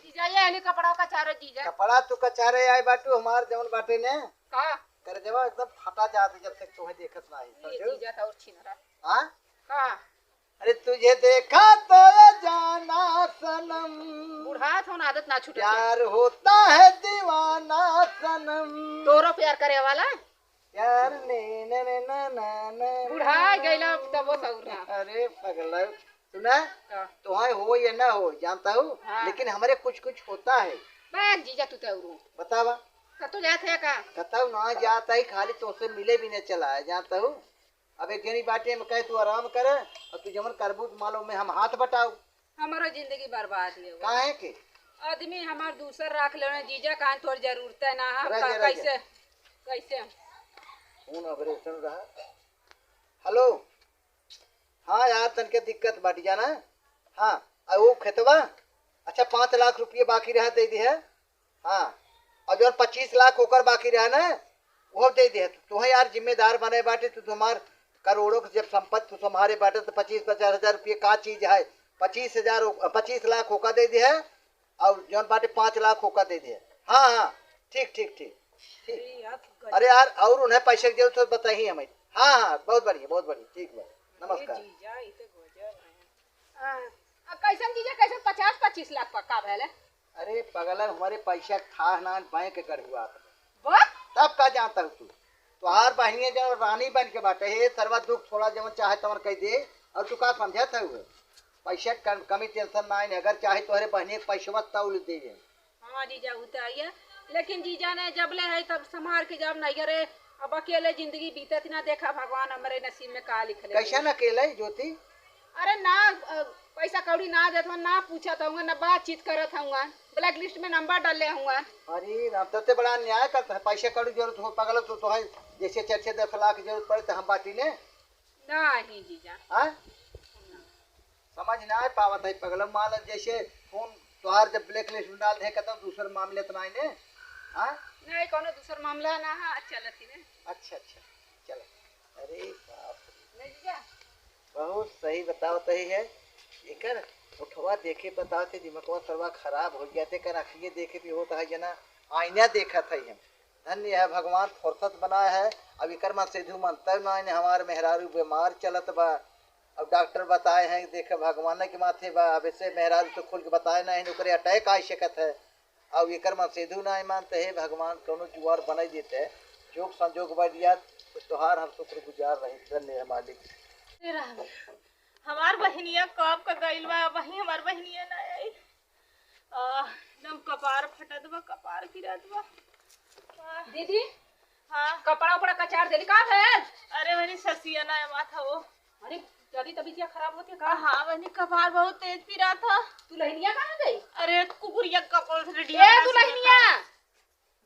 जीजा ये हली कपड़ा का चारो जीजा
कपड़ा तू कचारे आए बाटू हमार जवन बाटे ने
का
कर देवा एकदम फटा जाते जब तक तुम्हें देखत ना आई
ये
समझो
जीजा था और छीन रहा
हां
का
अरे तुझे देखा तो ये जाना सनम
बूढ़ा थोन आदत ना छूटे
प्यार होता है दीवाना सनम
तोरो प्यार करे वाला
प्यार ने न न न न न
बूढ़ा गइला तब वो सौरा
अरे पगला सुना तुम्हें हो या ना हो जानता हूँ
हाँ।
लेकिन हमारे कुछ कुछ होता है
बैग जीजा तू तौरू
बतावा
कतो जात है का
कहता हूँ ना जाता ही खाली तुमसे मिले भी नहीं चला है जानता हूँ अब एक गनी बाटे में कहे तू आराम करे और तू जमन करबू मालूम में हम हाथ बटाऊ
हमारा जिंदगी बर्बाद ले
कहा है के
आदमी हमार दूसर राख लेने जीजा कान तोर जरूरत है ना हम
रह जा, रह जा।
कैसे कैसे
फोन ऑपरेशन रहा हेलो हाँ यार तनके दिक्कत बढ़ जाना। हाँ और वो खेतवा अच्छा 5 लाख रुपये बाकी रहा दे दी है। हाँ और जो 25 लाख होकर बाकी रहा ना वो दे दी है। तुम्हें यार जिम्मेदार बने बाटे तो तुम्हार करोड़ों की जब संपत्ति तुम्हारे बाटे तो 25-50 हजार रुपये का चीज है। 25 लाख होकर दे दी है और जो बाटे 5 लाख होकर दे दी है। हाँ हाँ ठीक ठीक ठीक ठीक। अरे यार और उन्हें पैसे की जरूरत तो बताइए हमें। हाँ हाँ बहुत बढ़िया ठीक है नमस्कार।
कैसन जीजा कैसे 50-25 लाख पक्का भैल है?
अरे पगला हमारे पैसा था ना बैंक कर हुआ
वाह
तब का जानता हूँ तू तुहार बहनिया जब रानी बन के बाटे हे सर्वा दुख थोड़ा जब चाहे तमन कह दे और तू का समझा था हुए पैसा कमी टेंशन ना है अगर चाहे तुम्हारे बहनी पैसा तौल दे।
हाँ जीजा उताइए लेकिन जीजा ने जब ले है तब संभाल के जब नहीं अरे अब अकेले जिंदगी बीतत ना देखा भगवान हमारे नसीब में का लिखले।
कैसा न अकेला ज्योति?
अरे ना पैसा कौड़ी ना देता ना पूछत हूँ ना बातचीत करत हूँ ब्लैक लिस्ट में नंबर डाले हूँ।
अरे राम तब बड़ा अन्याय करता है पैसा कौड़ी जरूरत हो पगल तो है जैसे 4-10 लाख की जरूरत पड़े तो हम बाटी ने
नहीं जीजा।
हाँ समझ ना पावत है पगल मान जैसे फोन तुहार जब ब्लैक लिस्ट में डाल दे तो दूसरे मामले तो नहीं ने। हाँ
नहीं कोनो दूसरा मामला ना है चलत ही ने।
अच्छा चलो। अरे बाप
नहीं जीजा
बहुत सही बताओ सही है एकर उठवा देखे बताओ थे दिमागवा सर्वा खराब हो गया थे कर आखिए देखे भी होता है जना आईना देखा था हम धन्य है भगवान फुर्सत बनाया है। अब इकर मन सीधू मंतर ना हमारे मेहरारू बीमार चलत बा अब डॉक्टर बताए हैं देखे भगवान के माथे बा अब इससे मेहरारू तो खुल के बताए ना है अटैक आ सकत है अब इकर मन सीधू ना मानते है भगवान कोनो जुआर बना देते है जोग संजोग बढ़ दिया तो तुहार हम शुक्र गुजार रहे धन्य है मालिक।
हमार बहनिया कब का गइल बा वही हमार बहनिया ना आई एकदम कपार फटत बा कपार गिरत बा।
दीदी
हाँ
कपड़ा उपड़ा कचार देली का भैल?
अरे वही ससिया ना माथा वो
अरे जल्दी तबीयत खराब होती है का?
हाँ वही कपार बहुत तेज पीरा था।
तू लहनिया कहाँ गई?
अरे कुकुरिया कपड़ से रेडी
ए तू लहनिया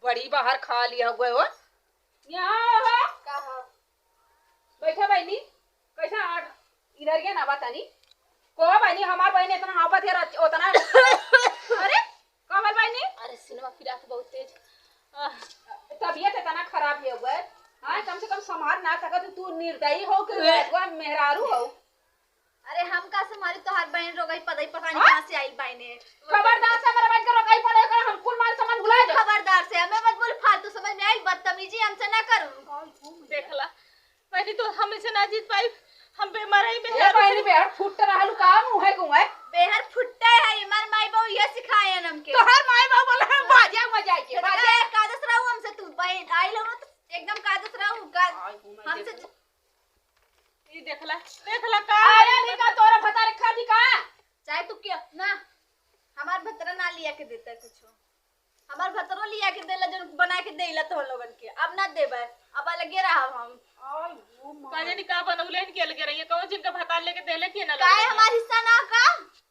बड़ी बाहर खा लिया हुए हो यहाँ
कहा
बैठा बहनी कैसा आठ इधर गया ना बतानी को बहनी हमार बहनी इतना हापत है उतना अरे कमल बहनी
अरे सिनेमा फिरा था बहुत तेज
तबीयत इतना खराब है हुआ हाँ कम से कम संभाल ना सकत तू निर्दयी हो कि मेहरारू हो।
अरे हम का से हमारी तो हर बहन रो गई पता नहीं कहां से आई बहने।
खबरदार से मेरा बहन को कहीं पड़े कर हम कुल माल सामान भुला जा।
खबरदार से हमें मत बोल फालतू समझ में आई बदतमीजी हमसे ना करो।
देखला पहले तो हम इसे ना जीत पाई हम बेमार है
ये बहनी बेहर फुट रहलु काम है गुए
बेहर फुट्टा है हमार माई बहू ये सिखाए हैं हमके।
तो हर माई बाबू बोले हम बाजा मजा के
बाजा कादस रहू हमसे तू बहन आई लो तो एकदम कादस रहू का हमसे
ये देखला का
अरे निका तोरा बता रखा दी का
चाहे तू क्या ना हमार भतरा ना लिया के देता कुछ हमार भतरो लिया के देला जो बना के देला तो लोगन के अब ना देबे अब लगे रहा हम
काजे नि का बनौले के लगे रही कौन जिनका भता लेके देले के ना
काहे हमार हिस्सा ना का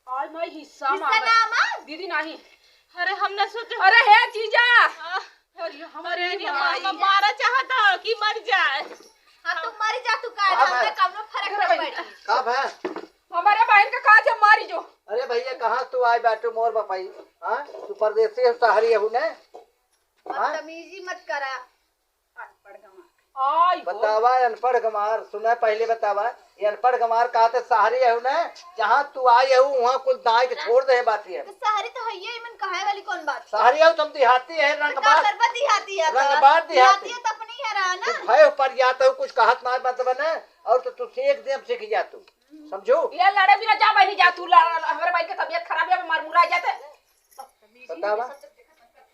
आज मैं हिस्सा
ना हमार
दीदी नहीं।
अरे हम ना सोचे
अरे है जीजा
अरे हम मारा चाहता कि मर जाए।
हां तुम मर जा तू का हमें कौनो फर्क नहीं पड़ी
कब है
हमारे बहन का कहा थे मारी जो।
अरे भैया कहाँ तू आए बैठो मोर बपाई हाँ तू परदेसी है शहरी है ने
बदतमीजी मत करा
बतावा अनपढ़ गमार सुना पहले बतावा ये अनपढ़ गमार कहा थे शहरी है ने जहाँ तू आई है वहाँ कुल दाई के छोड़ दे बाती है
तो शहरी तो है ये मन कहे वाली कौन बात
शहरी है तुम देहाती है रंगबाज
देहाती है
रंगबाज देहाती
है तो अपनी है रहा ना
भय ऊपर जाता हूँ कुछ कहत ना मत बने और तो तू सीख दे सीख जा तू समझो
ये लड़े भी ना जा बहनी जा तू हमारे भाई की तबीयत खराब है मार मुरा जाते
बतावा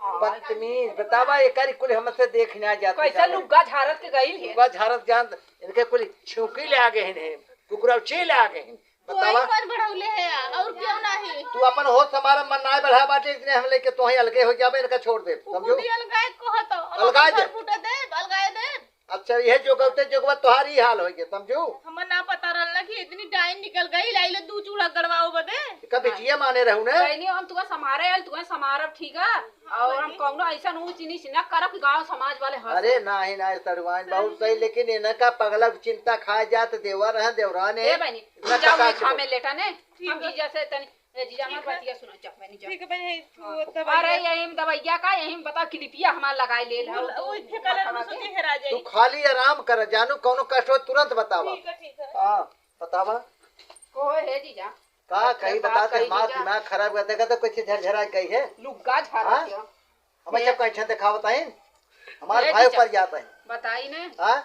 बदतमीज बतावा ये कर कुल हमसे देखने आ जाते
कैसे लुग्गा झारत के गइल है
लुग्गा झारत जान इनके कुल छुकी ले आ गए हैं कुकुरा चे ले आ गए हैं बतावा
कोई बढ़ौले है और क्यों नहीं
तू अपन होश हमारा मन ना बढ़ा बाटे इतने हम लेके तो ही अलगे हो जाबे इनका छोड़ दे समझो
अलगाए को तो
अलगाए दे
फुटे दे अलगाए दे
अच्छा ये जो गलते जोगवा तुम्हारी हाल होगे समझो
हम ना पता रहल कि इतनी टाइम निकल गई लाइले दू चूड़ा गड़वाओ बदे
का बेटिया माने रहू ने
बहनी हम तुम्हें समारे आयल तुम्हें समारब ठीक है और हम कहूँ ऐसा ऊँच नीच न करब कि गाँव समाज वाले हंस
अरे नहीं नहीं सड़वाइन बहुत सही, लेकिन इनका पगला चिंता खा जात देवर है देवरान है।
ए बहनी
इतना
जाओ
टका
मीठा
से-
में लेटा ने हम जीजा से तनी ए जीजा हमार बतिया सुनो चल बहनी चल
ठीक है बहनी तू
अरे
दवाई
यही में दवाइया का यही में बता क्लिपिया हमार लगाए ले है
वो इथे कलर में सोचे हेरा
तू
जाई।
खाली आराम कर, जानू कोनो कष्ट हो तुरंत बतावा।
ठीक है
हाँ बतावा
को है जीजा
का कहीं
बात
बताते
कही
हमारा
जीजा।
दिमाग खराब कर देगा तो कुछ झरझरा गई है।
लुग्गा झाड़ा
हाँ?
दिया
हमें जब कहीं दिखावता है हमारे
ए
भाई
जीजा।
पर जाता है।
बताई ने
हाँ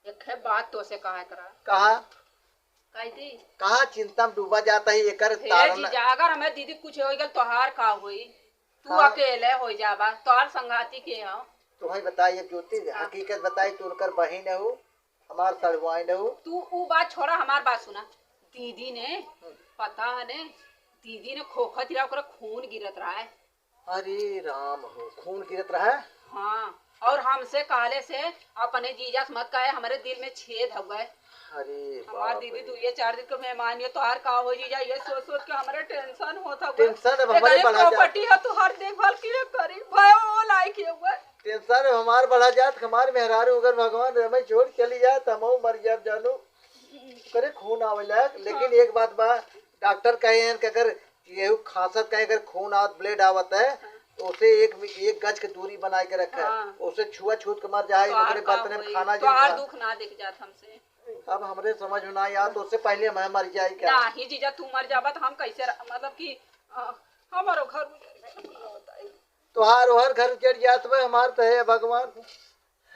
एक है बात तो से कहा करा
कहा
कही थी
कहा चिंता में डूबा जाता है एकर
हे
तारण।
जीजा अगर हमें दीदी कुछ हो गल तोहार का होई तू
हाँ।
अकेले हो जाबा तोहार संगाती के हो
तुम्हें बताइए ज्योति हकीकत बताई तू उनकर बहन है हमार सड़वाइन है।
तू वो बात छोड़ा हमार बात सुना दीदी ने पता है ने दीदी ने खोखा तिरा ओकरा खून गिरत रहा है
अरे राम हो खून गिरत रहा है।
हाँ और हमसे कहले से अपने जीजा से मत कहे हमारे दिल में छेद हो गए
अरे
हमार
बाप
दीदी
रे।
तू ये 4 दिन के मेहमान है तो हर का हो जीजा ये सोच सोच के हमारे टेंशन होता हुआ
टेंशन अब हमारे बढ़ा जा
प्रॉपर्टी है तू हर देखभाल के करी भाई वो लायक है हुआ
टेंशन हमार बढ़ा जात हमार मेहरारू अगर भगवान हमें छोड़ चली जात हम मर जाब जानू करे खून आवेला। लेकिन एक बात बा डॉक्टर कहे हैं कि अगर ये खांसत कहे अगर खून आवत ब्लेड आवत है तो उसे एक गज की दूरी बना के रखे
हाँ।
उसे छुआ छूत के मर जाए ओकरे बर्तन में खाना
तो हर
जो
दुख ना दिख जात हमसे
अब हमरे समझ में ना या तो उससे पहले मैं मर जाए क्या।
नहीं जीजा तू मर जाबा तो हम कैसे मतलब कि हमारो घर
तोहार ओहर घर उजड़ जात बा हमार तो है भगवान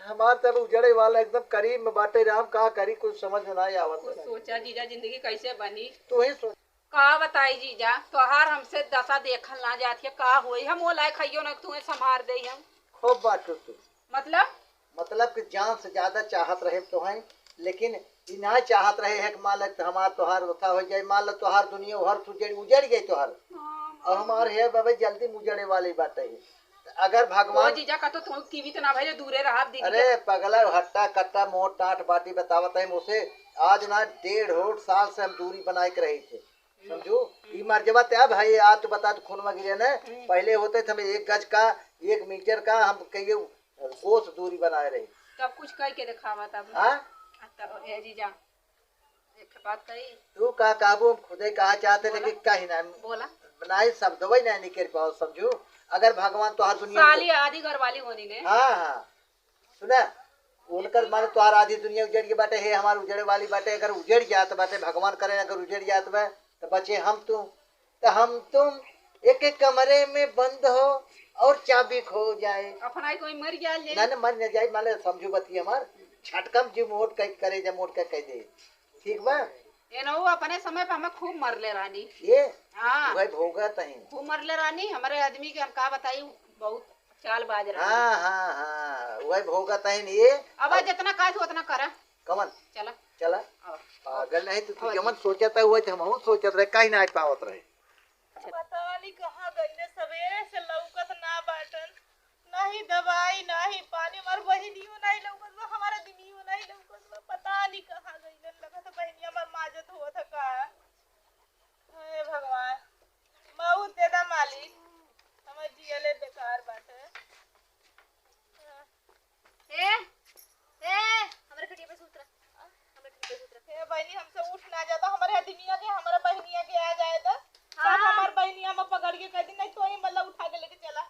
हमार तब उजड़े वाला एकदम करीब में बाटे राम का करी कुछ समझ में ना आवत
कुछ सोचा जीजा जिंदगी कैसे बनी
तू ही सोच।
का बताई जीजा तोहार हमसे दशा देखल ना जाती है का होई हम वो लायक खइयो ना तुम्हें संभार दे हम
खूब बात तू
मतलब
कि जान से ज्यादा चाहत रहे तो हैं, लेकिन ई ना चाहत रहे है कि मान लग हमार तोहार वथा हो जाए मान लग तोहार दुनिया हर उजड़ गई तोहार और हमार है बाबा जल्दी उजड़े वाली बात है। अगर
वो
भगवान
जीजा का तो तुम टीवी तो ना भाई दूरे रहा दीदी
अरे पगला हट्टा कट्टा मोट टाट बाटी बतावत है मुझसे आज ना 1.5 साल से हम दूरी बनाए के रही थे समझू ई मर्जबा ते भाई आज तो बता तू खून में गिरे न पहले होते थे हमें 1 गज का 1 मीटर का हम कहिए कोस दूरी बनाए रहे
तब कुछ कह के दिखावा तब
हाँ
तब ए जीजा एक बात कही
तू का काबू खुदे कहा चाहते लेकिन कहीं ना
बोला
बनाई शब्द वही ना निकल पाओ समझू अगर भगवान तो हर दुनिया
साली आधी घर वाली होनी ने
हाँ हाँ सुना उनकर माने तो आधी दुनिया उजड़ के बाटे है हमारे उजड़े वाली बाटे अगर उजड़ जात बाटे भगवान करे अगर उजड़ जात बा तो बचे हम तुम एक एक कमरे में बंद हो और चाबी खो जाए
अपना कोई मर गया ले
ना मर न जाए माने समझू बती हमार छटकम जी मोट कह करे जा मोट कह दे ठीक बा
ये ना वो अपने समय पे हमें खूब मरले रानी
ये
हाँ
वही भोगत है।
खूब मरले रानी हमारे आदमी के हम का बताई बहुत चाल बाज रहा
हाँ हाँ हाँ वही भोगत है ये
अब आज जितना कहा था उतना करा
कमन
चला
चला
अब
पागल नहीं तू जमन सोचता हुआ हम सोचत रहे कहीं ना पावत रहे
पता नहीं कहाँ गई ने सवेरे से लौकत ना बाटन नहीं दवाई नहीं पानी हमार बहनियों नहीं लौकत बा हमारा दिनियों नहीं लौकत बा पता नहीं कहाँ गई ने लगा तो बहनी हमार माजत हुआ था का हे भगवान बहुत दे दा मालिक हमार जियले बेकार बाटे
ए हमरे खटिया पे सुत रहा हमरे खटिया पे सुत रहा
हे बहनी हमसे उठ ना जाता हमारे दिनिया के हमारा बहनिया के आ जाए तो
हाँ।
सब हमार बहनिया में पकड़ के कह दी नहीं तो ही मतलब उठा के लेके चला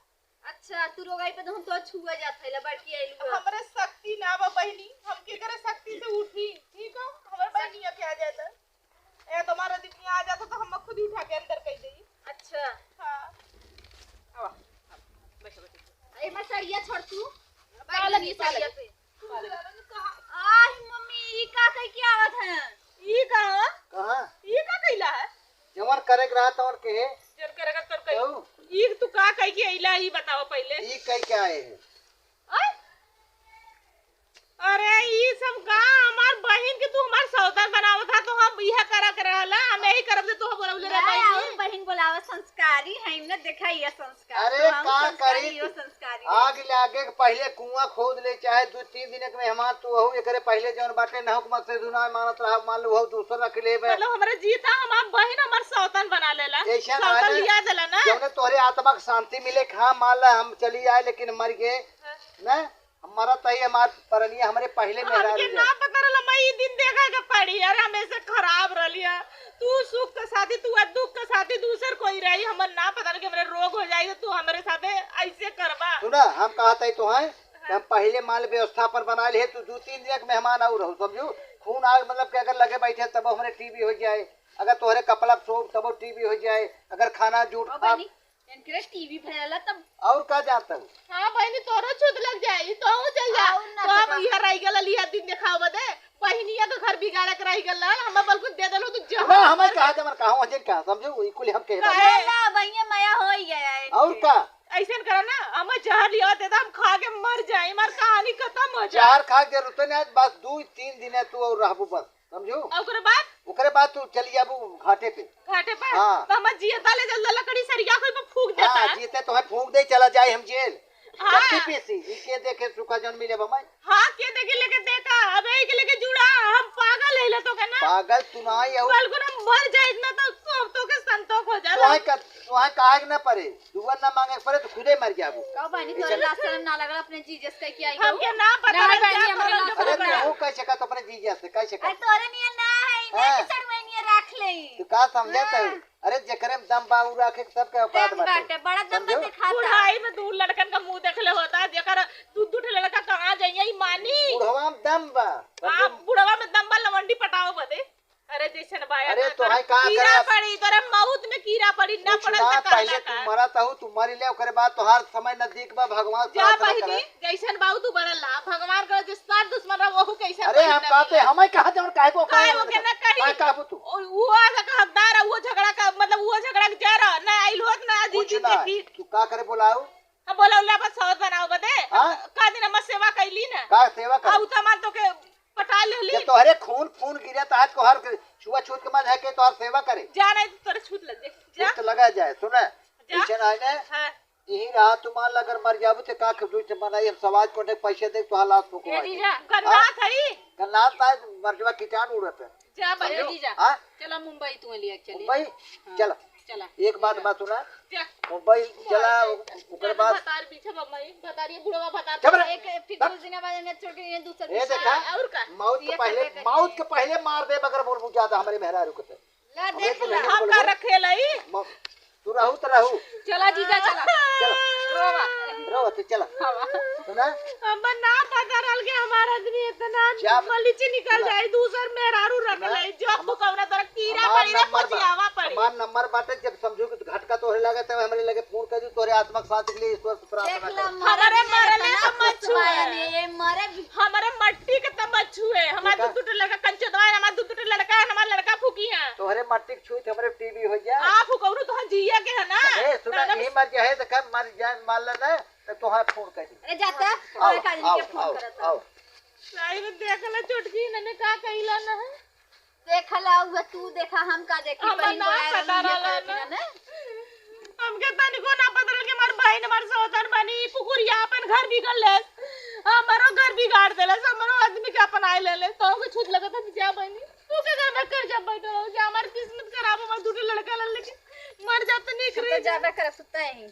अच्छा तू रोगाई पे तो हम तो छुआ जात है बड़की आइलू
हमरे शक्ति ना बा बहनी हम के करे शक्ति से उठी ठीक है हमारे बहनिया के आ जाता ए तुम्हारा दिनिया आ जाता तो हम खुद ही उठा के अंदर कह देई
अच्छा
हां
ए मैं सरिया छोड़ तू
पालन
बैठ
ही
सरिया पे
कहां
आह मम्मी ई का कह के आवत है
ई कहां
कहाँ
ई का कइला है
जमन करे के रहा तवन के
चल करे का कर कई
क्यों?
ई तू का कह के अइला ही बताओ पहले
ई कह के आए हैं
आय? अरे ई सब का हमार बहन के तू हमार सौदा बनावत था तो हम इहा करा कर रहला हम यही करब से तू बोलौले रे
नहीं, और
बहनी
बहन बोलावा संस्कारी है हमने देखा ये संस्कार
अरे
तो हम
का
संस्कारी,
करी
यो संस्कारी
आग लागे के पहले कुआं खोद ले चाहे 2-3 दिन के मेहमान तू हऊ एकरे पहले जौन बाटे नहुक मत से दुना मानत रहा मान लो हऊ दूसरा रख लेबे
मतलब हमारे जीता हमार बहन हमार सौतन बना लेला
ऐसा
सौतन
ना
लिया देला ना
जौने तोहरे आत्मा के शांति मिले खा मान ला हम चली आए लेकिन मर गए ना हमारा तही हमार परनिया हमरे पहले मेहरा
हमके ना पता रहला मैं ई दिन देखा के पड़ी यार हमेशा खराब रहलिया तू सुख के साथी तू दुख के साथी दूसर कोई रही हमर ना पता कि हमरे रोग हो जाई तो तू हमरे साथे ऐसे करबा
सुना हम कहत है तो हैं कि हम पहले माल व्यवस्थापन बना ले तू 2-3 दिन के मेहमान आऊ रहू समझू खून आग मतलब कि अगर लगे बैठे तब हमरे टीबी हो जाए अगर तोहरे कपड़ा सोप तब टीबी हो जाए अगर खाना जूठ
और
खा
बहनी इनके टीवी भरला तब
और का जानता हूँ
हां बहनी तोरो छूत लग जाई तो चल जा
आऊ ना
तो अब
तो
इहा रह गेल लिया दिन देखाव बदे बहनिया के घर बिगाड़ के रह गेल हम बल्कु दे देलो तू
ना
जहां
हमें कहा जमन कहा हजन कहा समझू इकुल हम कह रहे
ना ना भैया माया हो ही गया है
और का
ऐसे करो ना हम जहर लिया दे हम खा के मर जाए हमार कहानी खत्म हो जाए
चार खा के जरूरत नहीं आज बस 2-3 दिन है तू और रहबू बस समझू
और ओकरे बाद
ओकरे बाद तू चली जाबू घाटे पे
घाटे पर
हाँ।
तो हम जिया ताले जल्द लकड़ी सरिया कोई पे फूक देता
हाँ जीते तो है फूंक दे चला जाए हम जेल
हाँ।
कच्ची पीसी इके देखे सुखा जन मिले बमाई
हाँ के देखे लेके देखा अब एक लेके जुड़ा हम पागल है तो कहना
पागल तू ना ही हो
कल को ना मर जाए इतना तो के संतोष हो जाए
तुहे काहे ना परे दुवन ना मांगे परे तो खुदे मर जाबू
कहो बहनी तोरे लाशरम ना लगल अपने जीजस के की आई
हम के ना पता
नहीं,
है
बहनी,
क्या
हमारे
करल के
अरे
पता
तू कैसे का तो अपने जीजा से कैसे का
अरे तोरे नियर ना है
हाँ।
इने चढ़वैनिया रख ले
तू का समझत है अरे जेकरे में दम बाऊ रखे के सबके औकात
देख
बाटे
बाटे बड़ा दम
समझो?
दिखाता
बुढ़ाई में दूर लड़कन का मुंह देखले होता जेकर दूध लड़का कहां जाइए मानी
बुढ़वा में दम बा
आप बुढ़वा में दम्बा लवंडी पटाओ बदे अरे जैसन बाया
अरे
ना
तो
तोरा
है का
कीड़ा
करे?
पड़ी तोरे मौत में कीड़ा पड़ी ना
कुछ
पड़ल
ना
त
पहले
कहला
तू
का
मरत हूँ तू मरी ले ओकरे बाद तोहार समय नजदीक बा भगवान
जा
प्रार्थना
बहिनी
करे
जैसन बाऊ तू बड़ला भगवान का जिसना दुश्मन रहा वो कैसे
अरे हम कहते हमें कहा जब काहे को
काहे वो के ना कही?
काहे कहबू तू
वो आजा का हकदार है वो झगड़ा का मतलब वो झगड़ा के जा रहा ना आइल होत ना
कुछ
अजीत
ना
देखी
तू का करे बोलाऊ
हम बोला उल्ला पर सौत बनाओ बदे
हाँ?
का दिन हम सेवा कैली ना
का सेवा कर
आउ तमान तो के पटा लेली
ये तोहरे खून खून गिरे तो आज को हर छुआ छूत के मन है के तोहर सेवा करे
जा नहीं तो तोरे छूत लग जा
कुछ तो लगा जाए सुने
जा।
पीछे ना आने
हां
यही रहा तुम मान ला अगर मर जाबू तो का खजूर से बनाई हम समाज को पैसे दे तो हालात
ए
फुकवा
जीजा
करना थई
गन्नात ना मरजवा कीटाणु उड़त है
जा
ए
बहिनी
जीजा
हां
चला मुंबई तू लिया चली
मुंबई चल
चला
एक बात सुना
जा
मुंबई चला ओकर बाद
बतार पीछे बम्बई बता रही बुढ़वा बता
चल रे।
एक फिर कुछ दिन बाद ने छोड़ के दूसरा
ये देखा
और का
मौत के पहले मार दे मगर बोल मुझे ज्यादा हमारे मेहरा रुकते
ला देख
हमें
ला
तो
हम का रखे लई
तू रहू तो रहू
चला जीजा चला
चल
रोवा
रहो तो चल सुना
हम ना पता रहल के हमारा आदमी इतना
जब-
मलीची निकल
सुना।
जाए दूसर मेहरारू रख
सुना।
ले जो तू कौना तरह कीड़ा
हमार
पड़ी रे
नंबर बा-
पचियावा पड़ी
हमार नंबर बाटे जब समझो कि घटका तोहरे लगे तब हमरे लगे फोन कर दी तोहरे आत्मा के शांति के लिए ईश्वर से
देख
प्रार्थना
ला
कर
हमारे मरले तो मच्छू है।
ये मरे
हमारे मट्टी के तब मच्छू है हमारा
देखा?
दूध लड़का कंचो दवाई हमारा दूध लड़का है हमारा लड़का फूकी है
तोहरे मट्टी के छुई हमरे टीवी हो जाए
आप फुकौरू तो जिया के है ना
ए सुना
ना,
यही मर जाए तो कब मर जाए मान लेना तो तोहरे फोन कर दी
अरे जाता
आओ
और काजी
आओ
के फोन
आओ
करत
आओ
साई में देखला चुटकी इन्होंने का कहिला ना है
देख ला हुआ तू देखा हम का देखी
हम
बहन
ना
बोला
पता रहला ना। हमके तनिको ना पता रहल के हमार बहन हमार सौतन बनी कुकुरिया अपन घर बिगड़ ले हमारो घर बिगाड़ देला हमारो आदमी के अपन आए ले ले तो के छूत लगत है जा बहनी तू के घर में कर जा बैठ रहो जा हमार किस्मत खराब हमार दूसरे लड़का ले लेके मर जात नहीं
तो
करे
जाबे कर सुता है